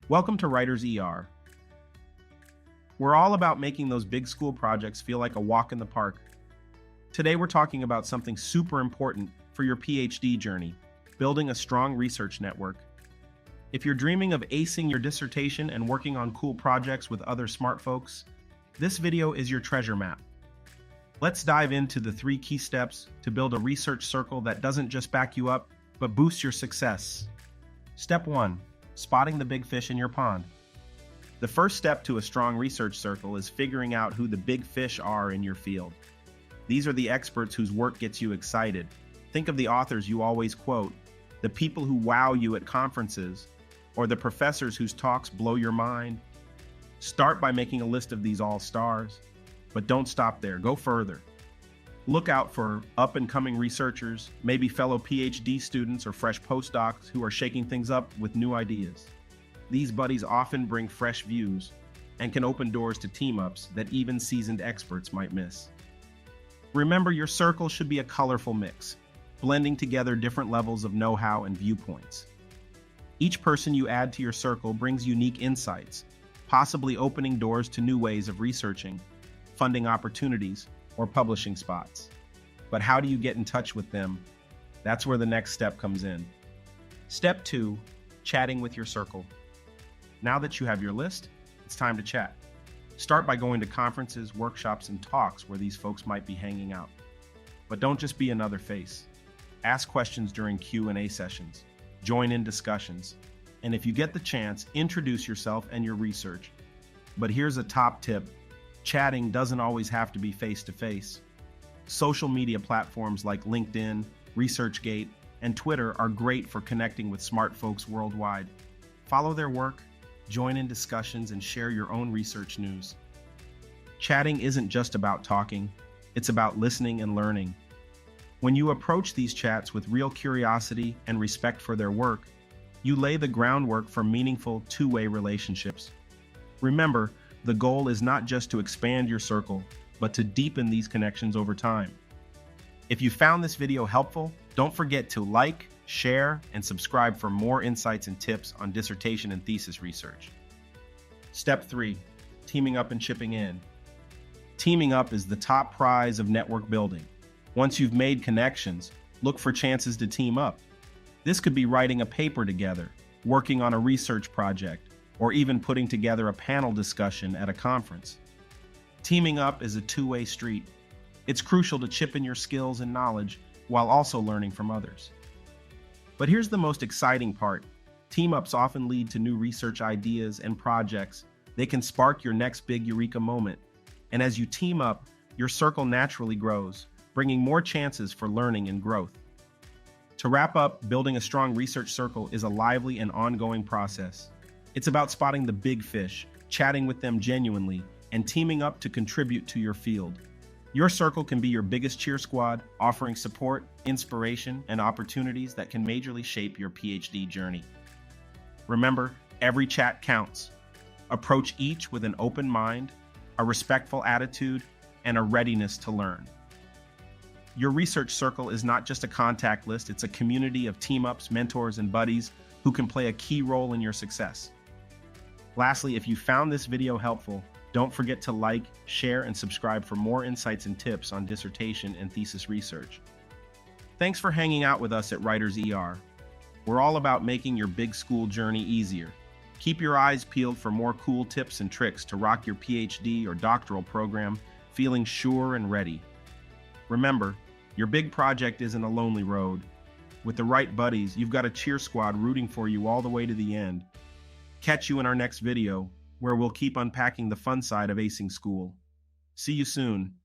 Welcome to Writers ER. We're all about making those big school projects feel like a walk in the park. Today we're talking about something super important for your PhD journey, building a strong research network. If you're dreaming of acing your dissertation and working on cool projects with other smart folks, this video is your treasure map. Let's dive into the 3 key steps to build a research circle that doesn't just back you up, but boosts your success. Step 1. Spotting the big fish in your pond. The first step to a strong research circle is figuring out who the big fish are in your field. These are the experts whose work gets you excited. Think of the authors you always quote, the people who wow you at conferences, or the professors whose talks blow your mind. Start by making a list of these all-stars, but don't stop there. Go further. Look out for up-and-coming researchers, maybe fellow PhD students or fresh postdocs who are shaking things up with new ideas. These buddies often bring fresh views and can open doors to team-ups that even seasoned experts might miss. Remember, your circle should be a colorful mix, blending together different levels of know-how and viewpoints. Each person you add to your circle brings unique insights, possibly opening doors to new ways of researching, funding opportunities, or publishing spots. But how do you get in touch with them? That's where the next step comes in. Step 2, chatting with your circle. Now that you have your list, it's time to chat. Start by going to conferences, workshops, and talks where these folks might be hanging out. But don't just be another face. Ask questions during Q&A sessions. Join in discussions. And if you get the chance, introduce yourself and your research. But here's a top tip. Chatting doesn't always have to be face-to-face. Social media platforms like LinkedIn, ResearchGate, and Twitter are great for connecting with smart folks worldwide. Follow their work, join in discussions, and share your own research news. Chatting isn't just about talking, it's about listening and learning. When you approach these chats with real curiosity and respect for their work, you lay the groundwork for meaningful two-way relationships. Remember, the goal is not just to expand your circle, but to deepen these connections over time. If you found this video helpful, don't forget to like, share, and subscribe for more insights and tips on dissertation and thesis research. Step 3, teaming up and chipping in. Teaming up is the top prize of network building. Once you've made connections, look for chances to team up. This could be writing a paper together, working on a research project, or even putting together a panel discussion at a conference. Teaming up is a two-way street. It's crucial to chip in your skills and knowledge while also learning from others. But here's the most exciting part. Team-ups often lead to new research ideas and projects. They can spark your next big eureka moment. And as you team up, your circle naturally grows, bringing more chances for learning and growth. To wrap up, building a strong research circle is a lively and ongoing process. It's about spotting the big fish, chatting with them genuinely, and teaming up to contribute to your field. Your circle can be your biggest cheer squad, offering support, inspiration, and opportunities that can majorly shape your PhD journey. Remember, every chat counts. Approach each with an open mind, a respectful attitude, and a readiness to learn. Your research circle is not just a contact list, it's a community of team-ups, mentors, and buddies who can play a key role in your success. Lastly, if you found this video helpful, don't forget to like, share, and subscribe for more insights and tips on dissertation and thesis research. Thanks for hanging out with us at Writers ER. We're all about making your big school journey easier. Keep your eyes peeled for more cool tips and tricks to rock your PhD or doctoral program, feeling sure and ready. Remember, your big project isn't a lonely road. With the right buddies, you've got a cheer squad rooting for you all the way to the end. Catch you in our next video, where we'll keep unpacking the fun side of acing school. See you soon.